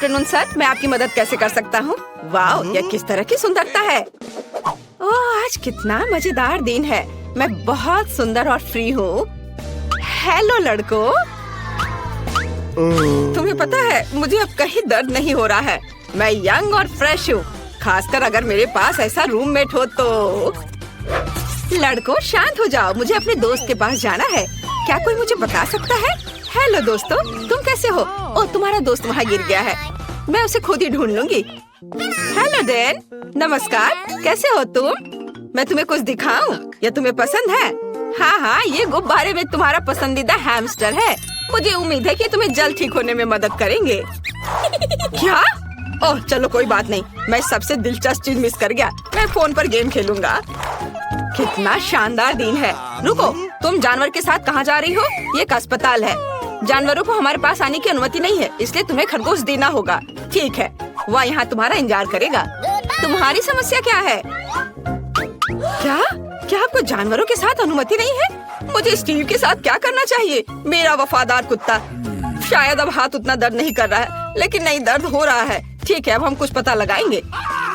Afternoon sir, मैं आपकी मदद कैसे कर सकता हूँ? वाह, यह किस तरह की सुंदरता है। ओह, आज कितना मजेदार दिन है। मैं बहुत सुंदर और फ्री हूँ। हेलो लड़कों, तुम्हें पता है मुझे अब कहीं दर्द नहीं हो रहा है। मैं यंग और फ्रेश हूँ, खासकर अगर मेरे पास ऐसा रूममेट हो तो। लड़कों शांत हो जाओ, मुझे अपने दोस्त के पास जाना है। क्या कोई मुझे बता सकता है? हेलो दोस्तों, तुम कैसे हो? ओह, तुम्हारा दोस्त वहाँ गिर गया है। मैं उसे खुद ही ढूंढ लूंगी। हेलो डैन, नमस्कार, कैसे हो तुम? मैं तुम्हें कुछ दिखाऊं? या तुम्हें पसंद है? हाँ हाँ, ये गुब्बारे में तुम्हारा पसंदीदा हैमस्टर है। मुझे उम्मीद है कि तुम्हें जल्द ठीक होने में मदद करेंगे। क्या? ओह चलो कोई बात नहीं, मैं सबसे दिलचस्प चीज मिस कर गया। मैं फोन पर गेम खेलूंगा। कितना शानदार दिन है। रुको, तुम जानवर के साथ कहाँ जा रही हो? ये एक अस्पताल है। जानवरों को हमारे पास आने की अनुमति नहीं है, इसलिए तुम्हें खरगोश देना होगा। ठीक है, वह यहाँ तुम्हारा इंतजार करेगा। तुम्हारी समस्या क्या है? क्या आपको जानवरों के साथ अनुमति नहीं है? मुझे स्टीव के साथ क्या करना चाहिए? मेरा वफादार कुत्ता। शायद अब हाथ उतना दर्द नहीं कर रहा है, लेकिन नहीं, दर्द हो रहा है। ठीक है, अब हम कुछ पता लगाएंगे।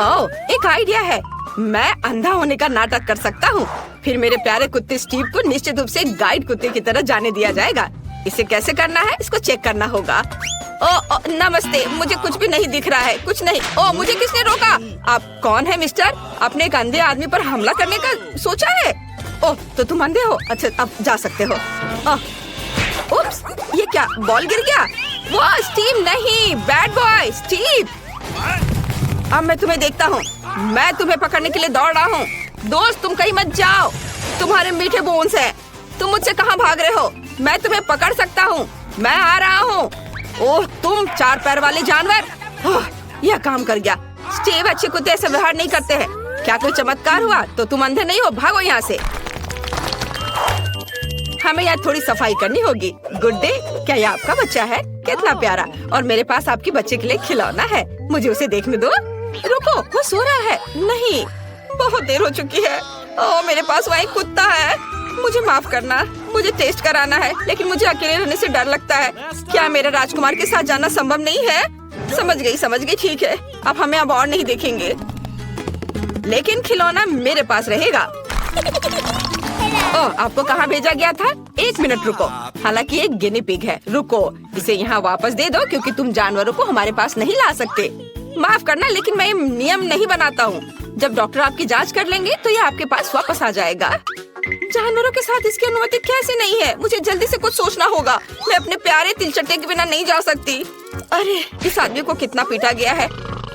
ओह, एक आइडिया है। मैं अंधा होने का नाटक कर सकता हूँ। फिर मेरे प्यारे कुत्ते स्टीव को निश्चित रूप से गाइड कुत्ते की तरह जाने दिया जाएगा। इसे कैसे करना है, इसको चेक करना होगा। ओ, नमस्ते, मुझे कुछ भी नहीं दिख रहा है। कुछ नहीं। ओ, मुझे किसने रोका? आप कौन है मिस्टर? आपने एक अंधे आदमी पर हमला करने का सोचा है? ओह, तो तुम अंधे हो? अच्छा, अब जा सकते हो। उप्स, ये क्या, बॉल गिर गया? वो स्टीव नहीं, बैड बॉय स्टीव। अब मैं तुम्हें देखता हूँ। मैं तुम्हें पकड़ने के लिए दौड़ रहा हूँ। दोस्त, तुम कहीं मत जाओ। तुम्हारे मीठे बोन्स हैं। तुम मुझसे कहाँ भाग रहे हो? मैं तुम्हें पकड़ सकता हूँ। मैं आ रहा हूँ। ओह, तुम 4 पैर वाले जानवर। यह काम कर गया। स्टीव, अच्छे कुत्ते ऐसे व्यवहार नहीं करते हैं। क्या कोई चमत्कार हुआ? तो तुम अंधे नहीं हो, भागो यहाँ से। हमें यहाँ थोड़ी सफाई करनी होगी। गुड डे, क्या ये आपका बच्चा है? कितना प्यारा। और मेरे पास आपके बच्चे के लिए खिलौना है, मुझे उसे देखने दो। रुको, वो सो रहा है। नहीं, बहुत देर हो चुकी है। ओह, मेरे पास वहाँ एक कुत्ता है। मुझे माफ करना, मुझे टेस्ट कराना है, लेकिन मुझे अकेले रहने से डर लगता है। क्या मेरे राजकुमार के साथ जाना संभव नहीं है? समझ गई, ठीक है। अब हमें अब और नहीं देखेंगे, लेकिन खिलौना मेरे पास रहेगा। ओह, आपको कहाँ भेजा गया था? 1 मिनट रुको। हालांकि एक गिनी पिग है। रुको, इसे यहाँ वापस दे दो, क्योंकि तुम जानवरों को हमारे पास नहीं ला सकते। माफ करना, लेकिन मैं नियम नहीं बनाता हूँ। जब डॉक्टर आपकी जांच कर लेंगे तो ये आपके पास वापस आ जाएगा। जानवरों के साथ इसकी अनुमति कैसे नहीं है? मुझे जल्दी से कुछ सोचना होगा। मैं अपने प्यारे तिलचट्टे के बिना नहीं जा सकती। अरे, इस आदमी को कितना पीटा गया है।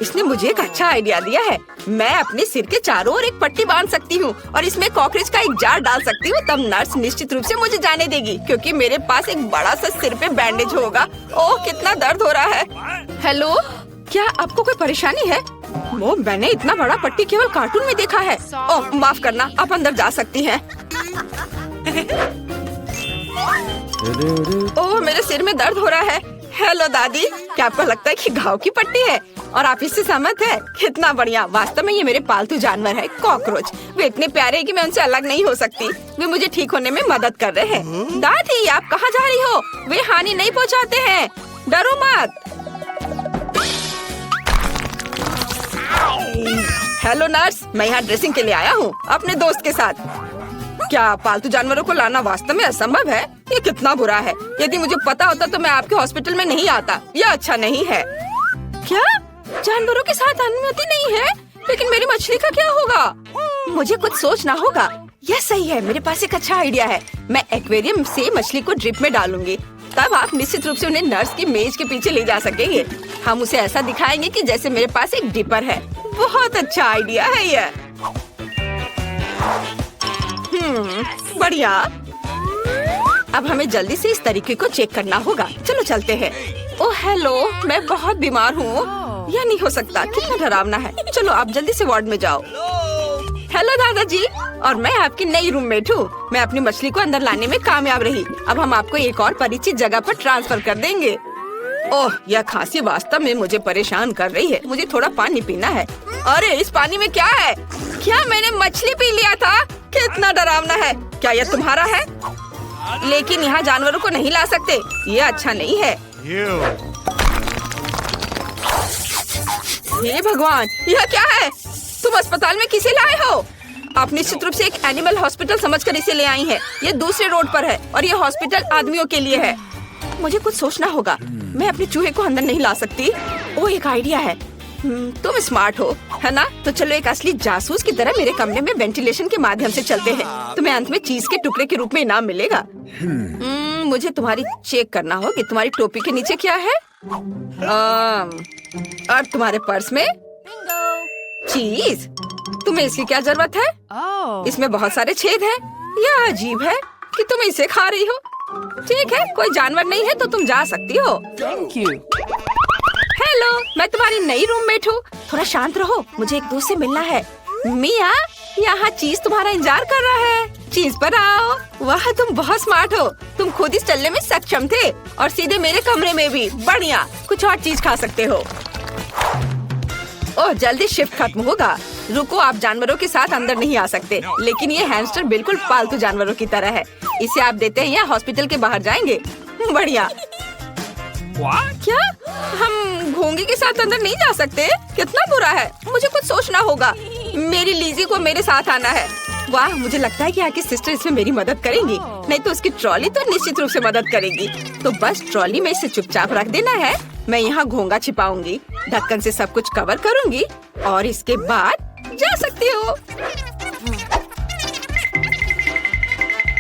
इसने मुझे एक अच्छा आइडिया दिया है। मैं अपने सिर के चारों ओर एक पट्टी बांध सकती हूँ और इसमें कॉकरोच का एक जार डाल सकती हूँ। तब नर्स निश्चित रूप से मुझे जाने देगी, क्योंकि मेरे पास एक बड़ा सा सिर पे बैंडेज होगा। ओह, कितना दर्द हो रहा है। हेलो, क्या आपको कोई परेशानी है? वो मैंने इतना बड़ा पट्टी केवल कार्टून में देखा है। ओह, माफ करना, आप अंदर जा सकती हैं। ओह, मेरे सिर में दर्द हो रहा है। हेलो दादी, क्या आपको लगता है कि घाव की पट्टी है और आप इससे सहमत है? कितना बढ़िया। वास्तव में ये मेरे पालतू जानवर है, कॉकरोच। वे इतने प्यारे हैं कि मैं उनसे अलग नहीं हो सकती। वे मुझे ठीक होने में मदद कर रहे हैं। दादी, आप कहाँ जा रही हो? वे हानि नहीं पहुँचाते हैं, डरो मत। हेलो नर्स, मैं यहाँ ड्रेसिंग के लिए आया हूँ अपने दोस्त के साथ। क्या पालतू जानवरों को लाना वास्तव में असंभव है? ये कितना बुरा है। यदि मुझे पता होता तो मैं आपके हॉस्पिटल में नहीं आता। यह अच्छा नहीं है। क्या जानवरों के साथ अनुमति नहीं है? लेकिन मेरी मछली का क्या होगा? मुझे कुछ सोचना होगा। यह सही है, मेरे पास एक अच्छा आइडिया है। मैं एक्वेरियम से मछली को ड्रिप में डालूंगी। तब आप निश्चित रूप से उन्हें नर्स की मेज के पीछे ले जा सकेंगे। हम उसे ऐसा दिखाएंगे कि जैसे मेरे पास एक डिपर है। बहुत अच्छा आइडिया है यह। बढ़िया। अब हमें जल्दी से इस तरीके को चेक करना होगा। चलो चलते हैं। ओह हेलो, मैं बहुत बीमार हूँ। यह नहीं हो सकता, कितना डरावना है। चलो आप जल्दी से वार्ड में जाओ। हेलो दादाजी, और मैं आपकी नई रूममेट हूँ। मैं अपनी मछली को अंदर लाने में कामयाब रही। अब हम आपको एक और परिचित जगह पर ट्रांसफर कर देंगे। ओह, यह खांसी वास्तव में मुझे परेशान कर रही है। मुझे थोड़ा पानी पीना है। अरे, इस पानी में क्या है? क्या मैंने मछली पी लिया था? कितना डरावना है। क्या यह तुम्हारा है? लेकिन यहाँ जानवरों को नहीं ला सकते। ये अच्छा नहीं है। हे भगवान, यह क्या है? तुम अस्पताल में किसे लाए हो? आप निश्चित रूप से एक एनिमल हॉस्पिटल समझकर इसे ले आई हैं। ये दूसरे रोड पर है और ये हॉस्पिटल आदमियों के लिए है। मुझे कुछ सोचना होगा। मैं अपने चूहे को अंदर नहीं ला सकती। ओ, एक आइडिया है। तुम स्मार्ट हो, है ना? तो चलो एक असली जासूस की तरह मेरे कमरे में वेंटिलेशन के माध्यम से चलते हैं। तुम्हें अंत में चीज के टुकड़े के रूप में इनाम मिलेगा। मुझे तुम्हारी चेक करना होगी। तुम्हारी टोपी के नीचे क्या है? और तुम्हारे पर्स में चीज। तुम्हें इसकी क्या जरूरत है? इसमें बहुत सारे छेद हैं। यह अजीब है कि तुम इसे खा रही हो। ठीक है, कोई जानवर नहीं है तो तुम जा सकती हो। Thank you. हेलो, मैं तुम्हारी नई रूममेट हूँ। थोड़ा शांत रहो, मुझे एक दोस्त से मिलना है। मिया, यहाँ चीज तुम्हारा इंतजार कर रहा है। चीज पर आओ। वाह, तुम बहुत स्मार्ट हो। तुम खुद इस चलने में सक्षम थे और सीधे मेरे कमरे में भी। बढ़िया, कुछ और चीज खा सकते हो। ओह, जल्दी शिफ्ट खत्म होगा। रुको, आप जानवरों के साथ अंदर नहीं आ सकते, लेकिन ये हैमस्टर बिल्कुल पालतू जानवरों की तरह है। इसे आप देते हैं या हॉस्पिटल के बाहर जाएंगे। बढ़िया। क्या हम घोंगे के साथ अंदर नहीं जा सकते? कितना बुरा है। मुझे कुछ सोचना होगा। मेरी लीजी को मेरे साथ आना है। वाह, मुझे लगता है कि आपकी सिस्टर इसमें मेरी मदद करेंगी। नहीं तो उसकी ट्रॉली तो निश्चित रूप से मदद करेगी। तो बस ट्रॉली में इसे चुपचाप रख देना है। मैं यहाँ घोंगा छिपाऊंगी, ढक्कन से सब कुछ कवर करूंगी और इसके बाद जा सकती हो।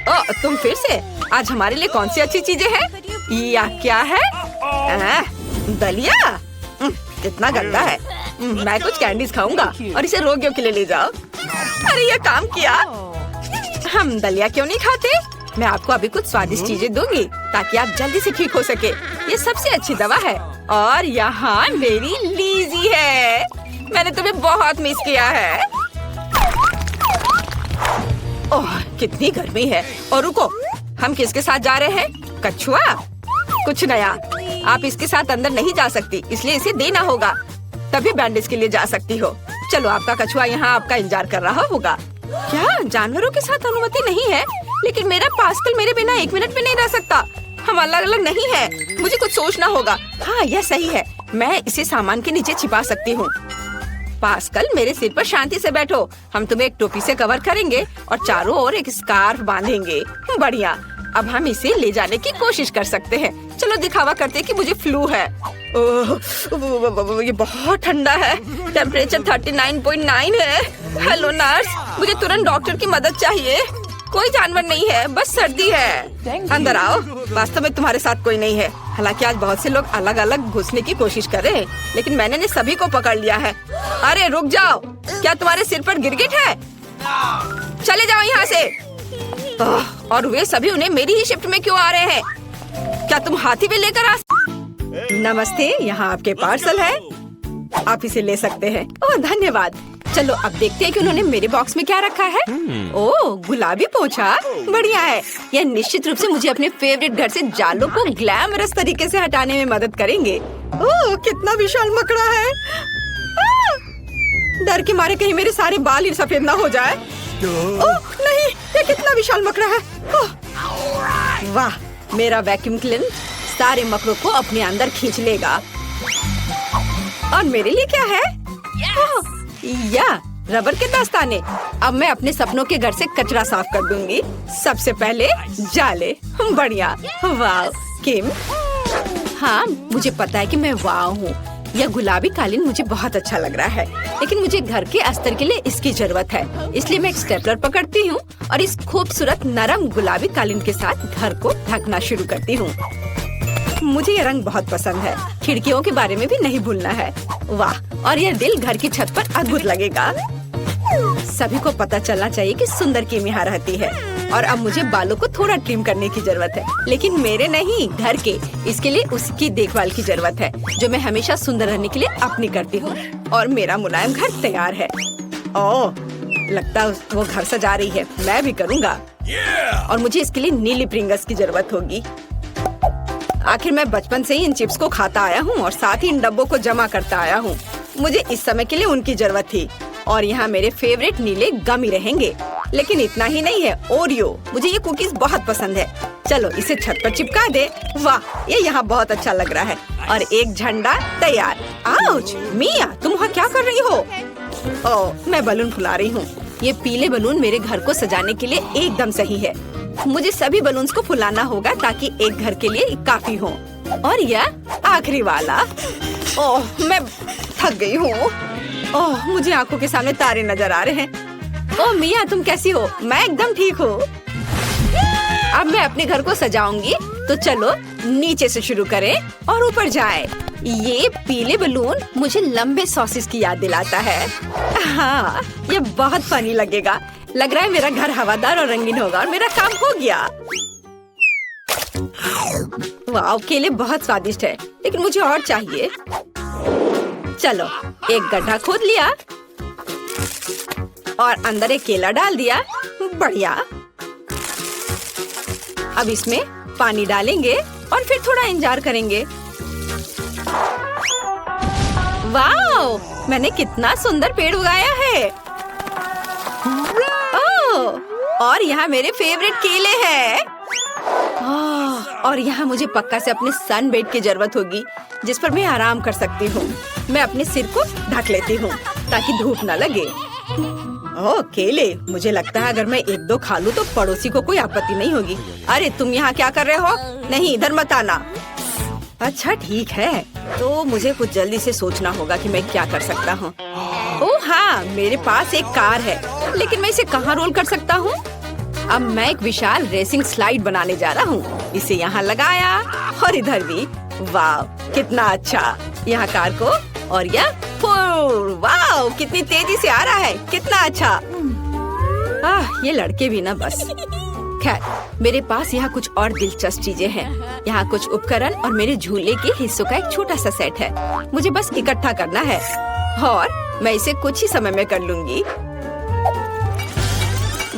ओ, तुम फिर से? आज हमारे लिए कौन सी अच्छी चीजें हैं? या क्या है? दलिया? कितना गंदा है। मैं कुछ कैंडीज खाऊंगा और इसे रोगियों के लिए ले जाओ। अरे, ये काम किया। हम दलिया क्यों नहीं खाते? मैं आपको अभी कुछ स्वादिष्ट चीजें दूंगी ताकि आप जल्दी से ठीक हो सके। ये सबसे अच्छी दवा है। और यहाँ मेरी लीजी है। मैंने तुम्हें बहुत मिस किया है। ओह, कितनी गर्मी है। और रुको, हम किसके साथ जा रहे हैं? कछुआ? कुछ नया। आप इसके साथ अंदर नहीं जा सकती, इसलिए इसे देना होगा, तभी बैंडेज के लिए जा सकती हो। चलो, आपका कछुआ यहाँ आपका इंतजार कर रहा होगा। क्या जानवरों के साथ अनुमति नहीं है? लेकिन मेरा पास्कल मेरे बिना 1 मिनट भी नहीं रह सकता। हम अलग अलग नहीं है। मुझे कुछ सोचना होगा। हाँ, यह सही है। मैं इसे सामान के नीचे छिपा सकती हूँ। पास्कल, मेरे सिर पर शांति से बैठो। हम तुम्हें एक टोपी से कवर करेंगे और चारों ओर एक स्कार्फ बांधेंगे। बढ़िया। अब हम इसे ले जाने की कोशिश कर सकते हैं। चलो दिखावा करते हैं कि मुझे फ्लू है। ओह, ये बहुत ठंडा है। टेम्परेचर 39.9 है। हेलो नर्स, मुझे तुरंत डॉक्टर की मदद चाहिए। कोई जानवर नहीं है, बस सर्दी है। अंदर आओ। वास्तव में तुम्हारे साथ कोई नहीं है। हालांकि आज बहुत से लोग अलग अलग घुसने की कोशिश कर रहे हैं, लेकिन मैंने सभी को पकड़ लिया है। अरे रुक जाओ, क्या तुम्हारे सिर पर गिरगिट है? चले जाओ यहाँ से। और वे सभी उन्हें मेरी ही शिफ्ट में क्यों आ रहे हैं? क्या तुम हाथी भी लेकर आ? नमस्ते, यहाँ आपके पार्सल है। आप इसे ले सकते हैं। ओह, धन्यवाद। चलो अब देखते हैं कि उन्होंने मेरे बॉक्स में क्या रखा है। ओह, गुलाबी पोछा, बढ़िया है। यह निश्चित रूप से मुझे अपने फेवरेट घर से जालों को ग्लैमरस तरीके से हटाने में मदद करेंगे। ओह, कितना विशाल मकड़ा है। डर के मारे कहीं मेरे सारे बाल ही सफेद ना हो जाए। ओह नहीं, ये कितना विशाल मकड़ा है। वाह, मेरा वैक्यूम क्लीनर सारे मकड़ों को अपने अंदर खींच लेगा। और मेरे लिए क्या है? या रबर के दस्ताने। अब मैं अपने सपनों के घर से कचरा साफ कर दूंगी। सबसे पहले जाले। बढ़िया। वाह किम, हाँ मुझे पता है कि मैं वाह हूँ। यह गुलाबी कालीन मुझे बहुत अच्छा लग रहा है, लेकिन मुझे घर के अस्तर के लिए इसकी जरूरत है। इसलिए मैं एक स्टेपलर पकड़ती हूँ और इस खूबसूरत नरम गुलाबी कालीन के साथ घर को ढकना शुरू करती हूँ। मुझे ये रंग बहुत पसंद है। खिड़कियों के बारे में भी नहीं भूलना है। वाह, और यह दिल घर की छत पर अद्भुत लगेगा। सभी को पता चलना चाहिए कि सुंदर किम यहाँ रहती है। और अब मुझे बालों को थोड़ा ट्रिम करने की जरूरत है, लेकिन मेरे नहीं, घर के। इसके लिए उसकी देखभाल की जरूरत है, जो मैं हमेशा सुंदर रहने के लिए अपनी करती हूँ। और मेरा मुलायम घर तैयार है। ओह, लगता है वो घर सजा रही है। मैं भी करूँगा। और मुझे इसके लिए नीली प्रिंगल्स की जरूरत होगी। आखिर मैं बचपन से ही इन चिप्स को खाता आया हूँ और साथ ही इन डब्बों को जमा करता आया हूँ। मुझे इस समय के लिए उनकी जरूरत थी। और यहाँ मेरे फेवरेट नीले गमी रहेंगे। लेकिन इतना ही नहीं है, ओरियो। मुझे ये कुकीज बहुत पसंद है। चलो इसे छत पर चिपका दे। वाह, ये यहाँ बहुत अच्छा लग रहा है। और एक झंडा तैयार। आउच! मिया, तुम वहाँ क्या कर रही हो? ओह, मैं बलून फुला रही हूँ। ये पीले बलून मेरे घर को सजाने के लिए एकदम सही है। मुझे सभी बलून्स को फुलाना होगा ताकि एक घर के लिए काफी हो। और यह आखिरी वाला। ओह, मैं थक गई हूँ। ओह, मुझे आंखों के सामने तारे नजर आ रहे हैं। ओह मिया, तुम कैसी हो? मैं एकदम ठीक हूँ। अब मैं अपने घर को सजाऊंगी, तो चलो नीचे से शुरू करें और ऊपर जाएं। ये पीले बलून मुझे लंबे सॉसेस की याद दिलाता है। हाँ, ये बहुत फनी लगेगा। लग रहा है मेरा घर हवादार और रंगीन होगा और मेरा काम हो गया। वाह, केले बहुत स्वादिष्ट है, लेकिन मुझे और चाहिए। चलो, एक गड्ढा खोद लिया और अंदर एक केला डाल दिया। बढ़िया। अब इसमें पानी डालेंगे और फिर थोड़ा इंतजार करेंगे। वाह, मैंने कितना सुंदर पेड़ उगाया है। ओह, और यहाँ मेरे फेवरेट केले हैं। और यहाँ मुझे पक्का से अपने सन बेड की जरूरत होगी, जिस पर मैं आराम कर सकती हूँ। मैं अपने सिर को ढक लेती हूँ ताकि धूप न लगे। ओह, केले! मुझे लगता है अगर मैं एक दो खा लूँ तो पड़ोसी को कोई आपत्ति नहीं होगी। अरे तुम यहाँ क्या कर रहे हो? नहीं, इधर मत आना। अच्छा ठीक है, तो मुझे कुछ जल्दी से सोचना होगा कि मैं क्या कर सकता हूँ। ओह हाँ, मेरे पास एक कार है, लेकिन मैं इसे कहाँ रोल कर सकता हूँ? अब मैं एक विशाल रेसिंग स्लाइड बनाने जा रहा हूँ। इसे यहाँ लगाया और इधर भी। वाह, कितना अच्छा! यहाँ कार को और यह वाह, कितनी तेजी से आ रहा है। कितना अच्छा! ये लड़के भी ना बस। खैर, मेरे पास यहाँ कुछ और दिलचस्प चीजें हैं। यहाँ कुछ उपकरण और मेरे झूले के हिस्सों का एक छोटा सा सेट है। मुझे बस इकट्ठा करना है और मैं इसे कुछ ही समय में कर लूंगी।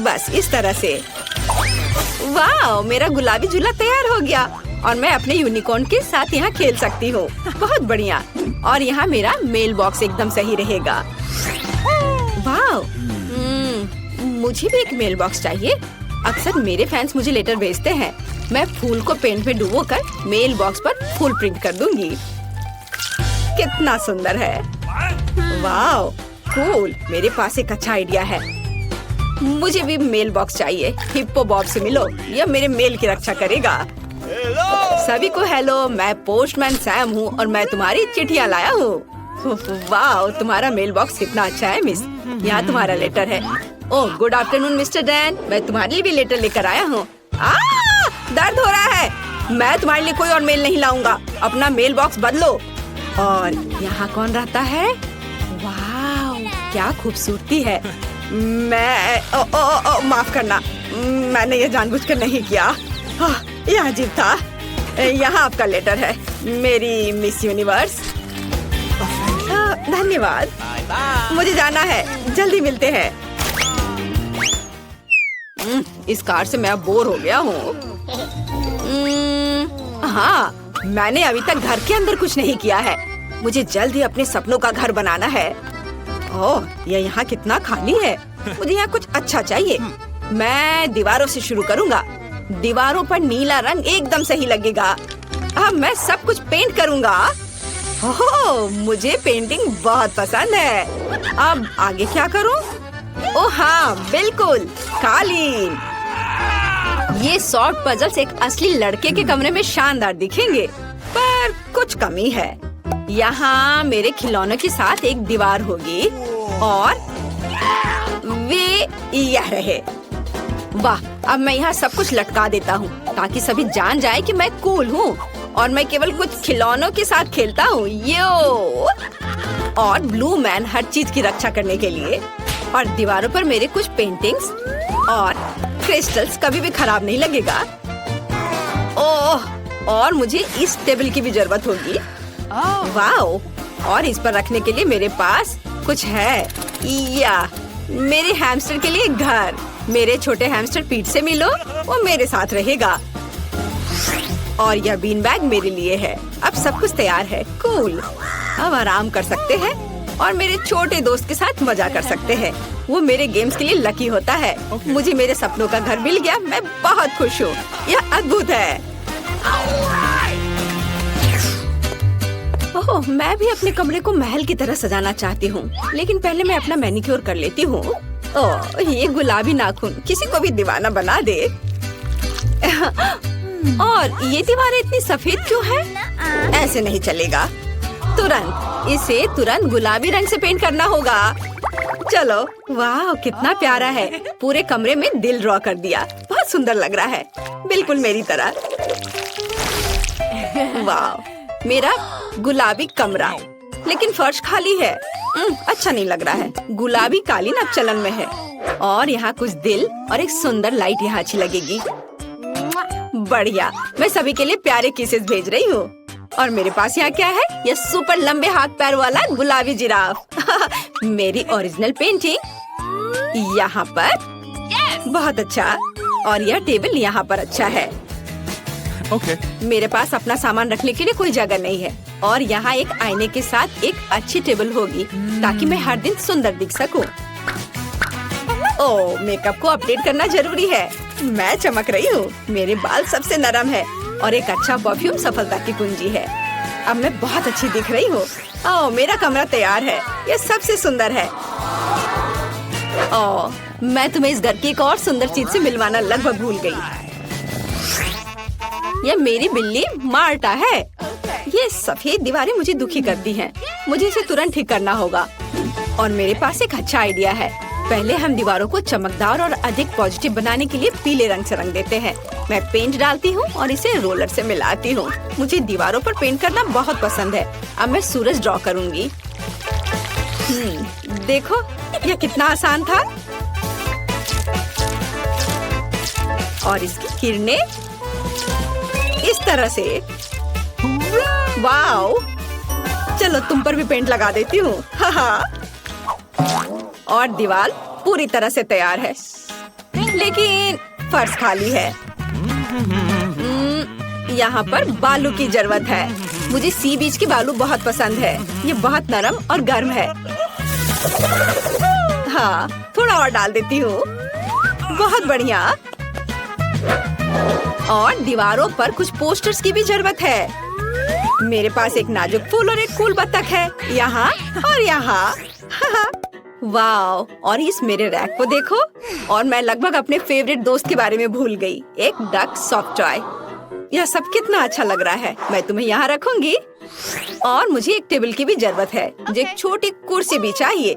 बस इस तरह से। वाह, मेरा गुलाबी झूला तैयार हो गया और मैं अपने यूनिकॉर्न के साथ यहाँ खेल सकती हूँ। बहुत बढ़िया। और यहाँ मेरा मेल बॉक्स एकदम सही रहेगा। वाह, मुझे भी एक मेल बॉक्स चाहिए। अक्सर मेरे फैंस मुझे लेटर भेजते हैं। मैं फूल को पेंट में डुबोकर मेल बॉक्स पर फूल प्रिंट कर दूंगी। कितना सुंदर है। वाह, कूल। मेरे पास एक अच्छा आइडिया है। मुझे भी मेल बॉक्स चाहिए। हिप्पो बॉब से मिलो, यह मेरे मेल की रक्षा करेगा। सभी को हेलो, मैं पोस्टमैन सैम हूँ और मैं तुम्हारी चिट्ठियाँ लाया हूँ। वाह, तुम्हारा मेल बॉक्स कितना अच्छा है मिस। यहाँ तुम्हारा लेटर है। ओह, गुड आफ्टरनून मिस्टर डैन, मैं तुम्हारे लिए भी लेटर लेकर आया हूँ। दर्द हो रहा है। मैं तुम्हारे लिए कोई और मेल नहीं लाऊंगा। अपना मेल बॉक्स बदलो। और यहाँ कौन रहता है? वाह, क्या खूबसूरती है। मैं माफ करना, मैंने ये जानबूझकर नहीं किया। यह अजीब था। यहाँ आपका लेटर है, मेरी मिस यूनिवर्स। धन्यवाद। मुझे जाना है, जल्दी मिलते हैं। इस कार से मैं अब बोर हो गया हूँ। हाँ, मैंने अभी तक घर के अंदर कुछ नहीं किया है। मुझे जल्द ही अपने सपनों का घर बनाना है। ओह, ये यहाँ कितना खाली है। मुझे यहाँ कुछ अच्छा चाहिए। मैं दीवारों से शुरू करूँगा। दीवारों पर नीला रंग एकदम सही लगेगा। अब मैं सब कुछ पेंट करूँगा। ओह, मुझे पेंटिंग बहुत पसंद है। अब आगे क्या करूँ? ओह हाँ, बिल्कुल, कालीन। ये सॉर्ट पजल्स एक असली लड़के के कमरे में शानदार दिखेंगे, पर कुछ कमी है। यहाँ मेरे खिलौनों के साथ एक दीवार होगी और वे यह रहे। वाह, अब मैं यहाँ सब कुछ लटका देता हूँ ताकि सभी जान जाए कि मैं कूल हूँ और मैं केवल कुछ खिलौनों के साथ खेलता हूँ। यो, और ब्लू मैन हर चीज की रक्षा करने के लिए। और दीवारों पर मेरे कुछ पेंटिंग्स और क्रिस्टल्स कभी भी खराब नहीं लगेगा। ओह, और मुझे इस टेबल की भी जरूरत होगी। वाह, और इस पर रखने के लिए मेरे पास कुछ है। या मेरे हैमस्टर के लिए घर। मेरे छोटे हैमस्टर पीठ से मिलो, वो मेरे साथ रहेगा। और यह बीन बैग मेरे लिए है। अब सब कुछ तैयार है। कूल। अब आराम कर सकते हैं और मेरे छोटे दोस्त के साथ मजा कर सकते हैं। वो मेरे गेम्स के लिए लकी होता है। मुझे मेरे सपनों का घर मिल गया। मैं बहुत खुश हूँ। यह अद्भुत है। ओह, मैं भी अपने कमरे को महल की तरह सजाना चाहती हूँ, लेकिन पहले मैं अपना मैनिक्योर कर लेती हूँ। ओह, ये गुलाबी नाखून किसी को भी दीवाना बना दे। और ये दीवारें इतनी सफेद क्यों है? ऐसे नहीं चलेगा। इसे तुरंत गुलाबी रंग से पेंट करना होगा। चलो, वाह कितना प्यारा है। पूरे कमरे में दिल ड्रॉ कर दिया। बहुत सुंदर लग रहा है, बिल्कुल मेरी तरह। वाह, मेरा गुलाबी कमरा, लेकिन फर्श खाली है। अच्छा नहीं लग रहा है। गुलाबी कालीन अब चलन में है। और यहाँ कुछ दिल और एक सुंदर लाइट यहाँ अच्छी लगेगी। बढ़िया, मैं सभी के लिए प्यारे किसेस भेज रही हूँ। और मेरे पास यहाँ क्या है? ये सुपर लंबे हाथ पैर वाला गुलाबी जिराफ। मेरी ओरिजिनल पेंटिंग यहाँ पर। बहुत अच्छा। और यह टेबल यहाँ पर अच्छा है। मेरे पास अपना सामान रखने के लिए कोई जगह नहीं है। और यहाँ एक आईने के साथ एक अच्छी टेबल होगी, ताकि मैं हर दिन सुंदर दिख सकूं। ओह, मेकअप को अपडेट करना जरूरी है। मैं चमक रही हूँ। मेरे बाल सबसे नरम है और एक अच्छा परफ्यूम सफलता की कुंजी है। अब मैं बहुत अच्छी दिख रही हूँ। ओह, मेरा कमरा तैयार है। यह सबसे सुंदर है। ओह, मैं तुम्हें इस घर की एक और सुंदर चीज से मिलवाना लगभग भूल गई। यह मेरी बिल्ली मार्टा है। ये सफेद दीवारें मुझे दुखी करती हैं। मुझे इसे तुरंत ठीक करना होगा। और मेरे पास एक अच्छा आइडिया है। पहले हम दीवारों को चमकदार और अधिक पॉजिटिव बनाने के लिए पीले रंग से रंग देते हैं। मैं पेंट डालती हूँ और इसे रोलर से मिलाती हूँ। मुझे दीवारों पर पेंट करना बहुत पसंद है। अब मैं सूरज ड्रॉ करूँगी। देखो, यह कितना आसान था। और इसकी किरणें इस तरह से। वाओ, चलो तुम पर भी पेंट लगा देती हूँ। और दीवार पूरी तरह से तैयार है, लेकिन फर्श खाली है। यहाँ पर बालू की जरूरत है। मुझे सी बीच की बालू बहुत पसंद है। ये बहुत नरम और गर्म है। हाँ, थोड़ा और डाल देती हूँ। बहुत बढ़िया। और दीवारों पर कुछ पोस्टर्स की भी जरूरत है। मेरे पास एक नाजुक फूल और एक कूल बत्तख है, यहाँ और यहाँ। वाओ, और इस मेरे रैक को देखो। और मैं लगभग अपने फेवरेट दोस्त के बारे में भूल गई, एक डक सॉफ्ट टॉय। यह सब कितना अच्छा लग रहा है। मैं तुम्हें यहाँ रखूंगी। और मुझे एक टेबल की भी जरूरत है। मुझे एक छोटी कुर्सी भी चाहिए।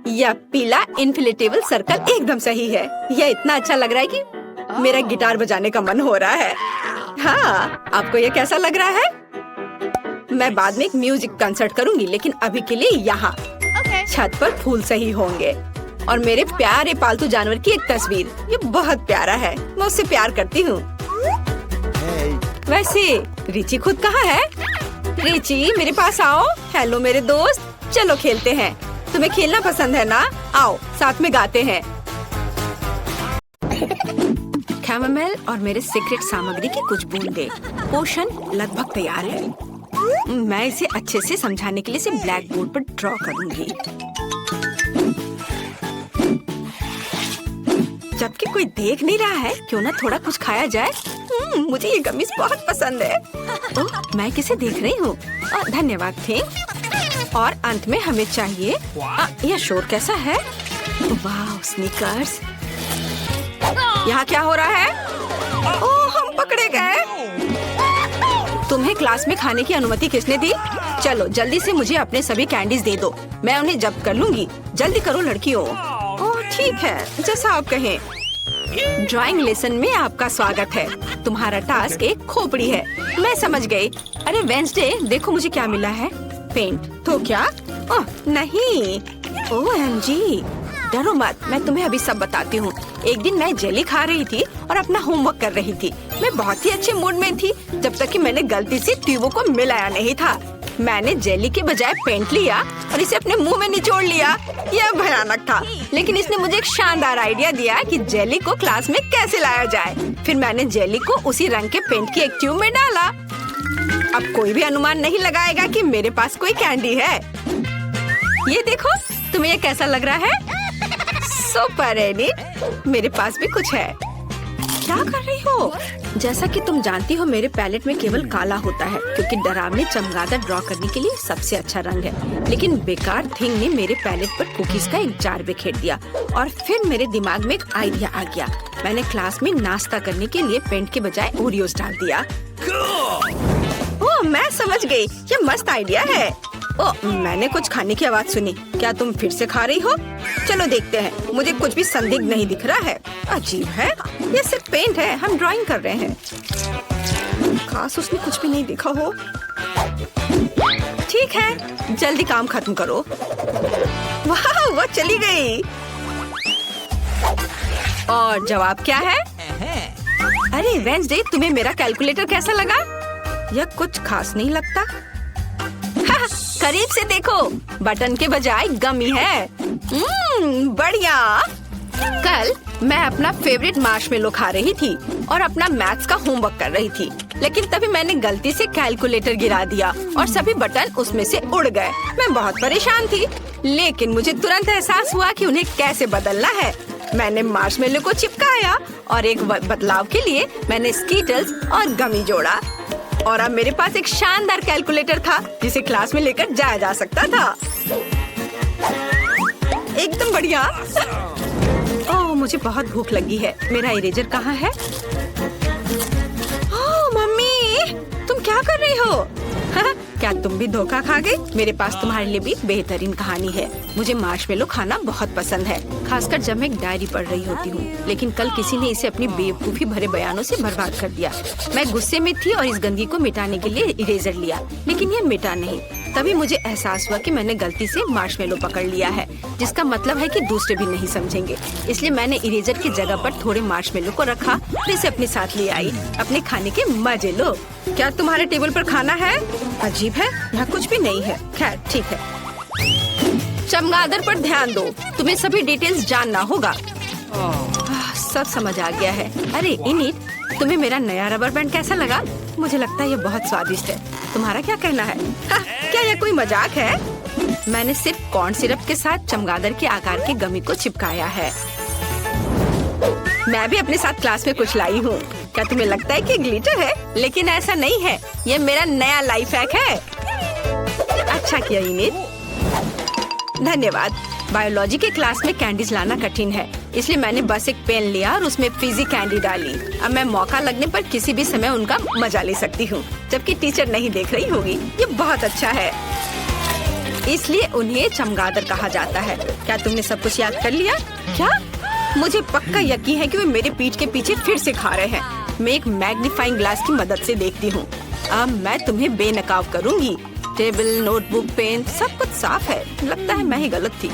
यह पीला इन्फ्लेटेबल सर्कल एकदम सही है। यह इतना अच्छा लग रहा है कि मेरा गिटार बजाने का मन हो रहा है। हाँ, आपको यह कैसा लग रहा है? मैं बाद में एक म्यूजिक कंसर्ट करूंगी, लेकिन अभी के लिए यहाँ छत पर फूल सही होंगे। और मेरे प्यारे पालतू जानवर की एक तस्वीर। ये बहुत प्यारा है। मैं उससे प्यार करती हूँ। वैसे रिची खुद कहाँ है? रिची, मेरे पास आओ। हेलो मेरे दोस्त, चलो खेलते हैं। तुम्हें खेलना पसंद है ना? आओ साथ में गाते हैं। कैमोमाइल और मेरे सीक्रेट सामग्री की कुछ बूंदे। पोशन लगभग तैयार है। मैं इसे अच्छे से समझाने के लिए इसे ब्लैक बोर्ड पर ड्रॉ करूंगी। जबकि कोई देख नहीं रहा है, क्यों ना थोड़ा कुछ खाया जाए। मुझे ये गमीज बहुत पसंद है। मैं किसे देख रही हूँ? धन्यवाद थैंक। और अंत में हमें चाहिए। यह शोर कैसा है? वाह, स्नीकर्स। यहाँ क्या हो रहा है? ओह, हम पकड़े गए। तुम्हें क्लास में खाने की अनुमति किसने दी? चलो जल्दी से मुझे अपने सभी कैंडीज दे दो। मैं उन्हें जब्त कर लूंगी। जल्दी करो लड़कियों। ओह ठीक है, जैसा आप कहें। ड्राइंग लेसन में आपका स्वागत है। तुम्हारा टास्क एक खोपड़ी है। मैं समझ गई। अरे वेंसडे, देखो मुझे क्या मिला है। पेंट। तो क्या? ओह नहीं। OMG, डरो मत, मैं तुम्हें अभी सब बताती हूँ। एक दिन मैं जेली खा रही थी और अपना होमवर्क कर रही थी। मैं बहुत ही अच्छे मूड में थी, जब तक कि मैंने गलती से ट्यूबों को मिलाया नहीं था। मैंने जेली के बजाय पेंट लिया और इसे अपने मुंह में निचोड़ लिया। यह भयानक था, लेकिन इसने मुझे एक शानदार आइडिया दिया कि जेली को क्लास में कैसे लाया जाए। फिर मैंने जेली को उसी रंग के पेंट की एक ट्यूब में डाला। अब कोई भी अनुमान नहीं लगाएगा कि मेरे पास कोई कैंडी है। ये देखो, तुम्हें ये कैसा लग रहा है? सुपर एडी, मेरे पास भी कुछ है। क्या कर रही हो? जैसा कि तुम जानती हो मेरे पैलेट में केवल काला होता है क्योंकि डरावने चमगादड़ ड्रॉ करने के लिए सबसे अच्छा रंग है। लेकिन बेकार थिंग ने मेरे पैलेट पर कुकीज का एक जार बिखेर दिया और फिर मेरे दिमाग में एक आइडिया आ गया। मैंने क्लास में नाश्ता करने के लिए पेंट के बजाय ओरियोस डाल दिया। ओह, मैं समझ गई, ये मस्त आइडिया है। ओह, मैंने कुछ खाने की आवाज सुनी। क्या तुम फिर से खा रही हो? चलो देखते हैं। मुझे कुछ भी संदिग्ध नहीं दिख रहा है। अजीब है, ये सिर्फ पेंट है, हम ड्राइंग कर रहे हैं। खास उसने कुछ भी नहीं देखा हो। ठीक है, जल्दी काम खत्म करो। वाह, वो चली गई। और जवाब क्या है? अरे वेंसडे, तुम्हें मेरा कैलकुलेटर कैसा लगा? यह कुछ खास नहीं लगता। हाँ, करीब से देखो, बटन के बजाय गमी है। बढ़िया। कल मैं अपना फेवरेट मार्शमेलो खा रही थी और अपना मैथ्स का होमवर्क कर रही थी, लेकिन तभी मैंने गलती से कैलकुलेटर गिरा दिया और सभी बटन उसमें से उड़ गए। मैं बहुत परेशान थी, लेकिन मुझे तुरंत एहसास हुआ कि उन्हें कैसे बदलना है। मैंने मार्शमेलो को चिपकाया और एक बदलाव के लिए मैंने स्कीटल्स और गमी जोड़ा और अब मेरे पास एक शानदार कैलकुलेटर था जिसे क्लास में लेकर जाया जा सकता था। एकदम बढ़िया। ओह, मुझे बहुत भूख लगी है। मेरा इरेजर कहाँ है? ओह मम्मी, तुम क्या कर रही हो? क्या तुम भी धोखा खा गई? मेरे पास तुम्हारे लिए भी बेहतरीन कहानी है। मुझे मार्शमेलो खाना बहुत पसंद है, खासकर जब मैं एक डायरी पढ़ रही होती हूँ। लेकिन कल किसी ने इसे अपनी बेवकूफी भरे बयानों से बर्बाद कर दिया। मैं गुस्से में थी और इस गंदगी को मिटाने के लिए इरेजर लिया, लेकिन ये मिटा नहीं। तभी मुझे एहसास हुआ कि मैंने गलती से मार्शमेलो पकड़ लिया है, जिसका मतलब है कि दूसरे भी नहीं समझेंगे। इसलिए मैंने इरेजर की जगह पर थोड़े मार्शमेलो को रखा और इसे अपने साथ ले आई। अपने खाने के मजे लो। क्या तुम्हारे टेबल पर खाना है? अजीब है, यहाँ कुछ भी नहीं है। खैर ठीक है। चमगादड़ पर ध्यान दो, तुम्हें सभी डिटेल्स जानना होगा। सब समझ आ गया है। अरे इनिट, तुम्हें मेरा नया रबर बैंड कैसा लगा? मुझे लगता है ये बहुत स्वादिष्ट है। तुम्हारा क्या कहना है? क्या यह कोई मजाक है? मैंने सिर्फ कॉर्न सिरप के साथ चमगादड़ के आकार के गमी को चिपकाया है। मैं भी अपने साथ क्लास में कुछ लाई हूँ। क्या तुम्हें लगता है कि ग्लिटर है? लेकिन ऐसा नहीं है, ये मेरा नया लाइफ हैक है। अच्छा किया इनिट, धन्यवाद। बायोलॉजी के क्लास में कैंडीज लाना कठिन है, इसलिए मैंने बस एक पेन लिया और उसमें फिजी कैंडी डाली। अब मैं मौका लगने पर किसी भी समय उनका मजा ले सकती हूँ, जबकि टीचर नहीं देख रही होगी। ये बहुत अच्छा है, इसलिए उन्हें चमगादड़ कहा जाता है। क्या तुमने सब कुछ याद कर लिया? क्या? मुझे पक्का यकीन है कि वे मेरे पीठ के पीछे फिर से खा रहे हैं। मैं एक मैग्नीफाइंग ग्लास की मदद से देखती हूँ। अब मैं तुम्हें बेनकाब करूँगी। टेबल, नोटबुक, पेन, सब कुछ साफ है। लगता है मैं ही गलत थी।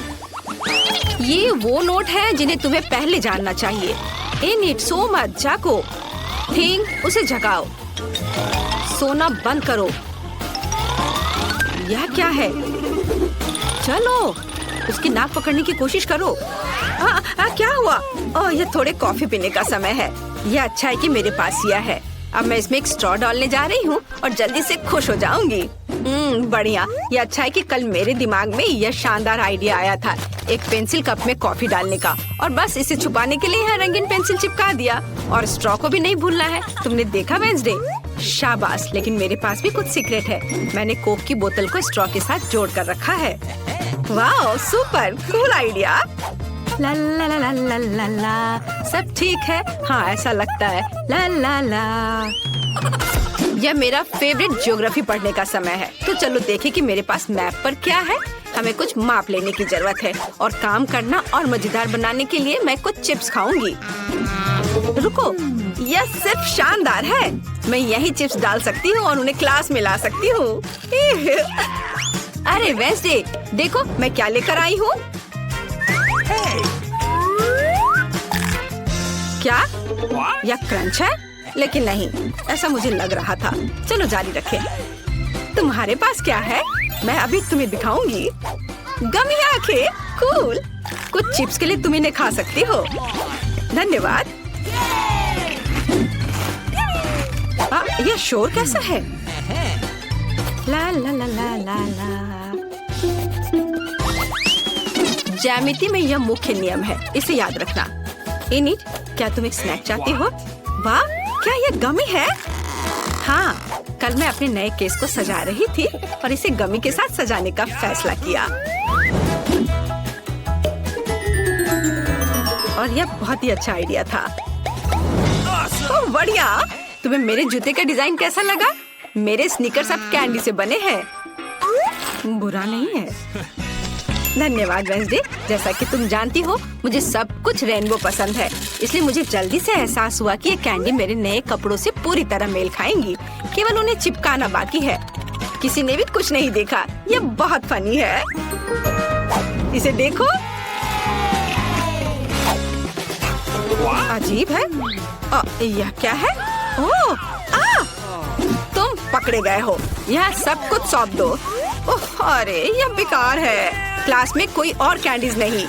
ये वो नोट है जिन्हें तुम्हें पहले जानना चाहिए। इनिट, सो मत, जागो। थिंक, उसे जगाओ। सोना बंद करो। यह क्या है? चलो, उसकी नाक पकड़ने की कोशिश करो। क्या हुआ? ओह, ये थोड़े कॉफी पीने का समय है। यह अच्छा है कि मेरे पास यह है। अब मैं इसमें एक स्ट्रॉ डालने जा रही हूँ और जल्दी से खुश हो जाऊंगी। बढ़िया। ये अच्छा है कि कल मेरे दिमाग में यह शानदार आइडिया आया था, एक पेंसिल कप में कॉफी डालने का, और बस इसे छुपाने के लिए यहाँ रंगीन पेंसिल चिपका दिया। और स्ट्रॉ को भी नहीं भूलना है। तुमने देखा वेंसडे? शाबाश। लेकिन मेरे पास भी कुछ सीक्रेट है। मैंने कोक की बोतल को स्ट्रॉ के साथ जोड़ कर रखा है। वाह, सुपर कूल आइडिया। ला ला ला ला ला ला ला। सब ठीक है? हाँ, ऐसा लगता है। ला ला ला। यह मेरा फेवरेट ज्योग्राफी पढ़ने का समय है, तो चलो देखें कि मेरे पास मैप पर क्या है। हमें कुछ माप लेने की जरूरत है और काम करना और मजेदार बनाने के लिए मैं कुछ चिप्स खाऊंगी। रुको, यह सिर्फ शानदार है। मैं यही चिप्स डाल सकती हूँ और उन्हें क्लास में ला सकती हूँ। अरे वेंसडे, देखो मैं क्या लेकर आई हूँ। क्या यह क्रंच है? लेकिन नहीं, ऐसा मुझे लग रहा था। चलो जारी रखें। तुम्हारे पास क्या है? मैं अभी तुम्हें दिखाऊंगी। गमी आंखें, कूल। कुछ चिप्स के लिए तुम इन्हें खा सकती हो। धन्यवाद। यह शोर कैसा है? ला ला ला ला ला ला। ज्यामिति में यह मुख्य नियम है, इसे याद रखना। इनिट, क्या तुम एक स्नैक चाहती हो? वाह, क्या ये गमी है? हाँ, कल मैं अपने नए केस को सजा रही थी और इसे गमी के साथ सजाने का फैसला किया। और यह बहुत ही अच्छा आइडिया था। ओह बढ़िया। तुम्हें मेरे जूते का डिजाइन कैसा लगा? मेरे स्नीकर्स अब कैंडी से बने हैं। बुरा नहीं है। धन्यवाद वेंसडे। जैसा कि तुम जानती हो, मुझे सब कुछ रेनबो पसंद है, इसलिए मुझे जल्दी से एहसास हुआ कि ये कैंडी मेरे नए कपड़ों से पूरी तरह मेल खाएंगी। केवल उन्हें चिपकाना बाकी है। किसी ने भी कुछ नहीं देखा। ये बहुत फनी है। इसे देखो। अजीब है। यह क्या है? ओह, तुम पकड़े गए हो। यह सब कुछ सौंप दो। ओह, अरे यह बेकार है। क्लास में कोई और कैंडीज नहीं।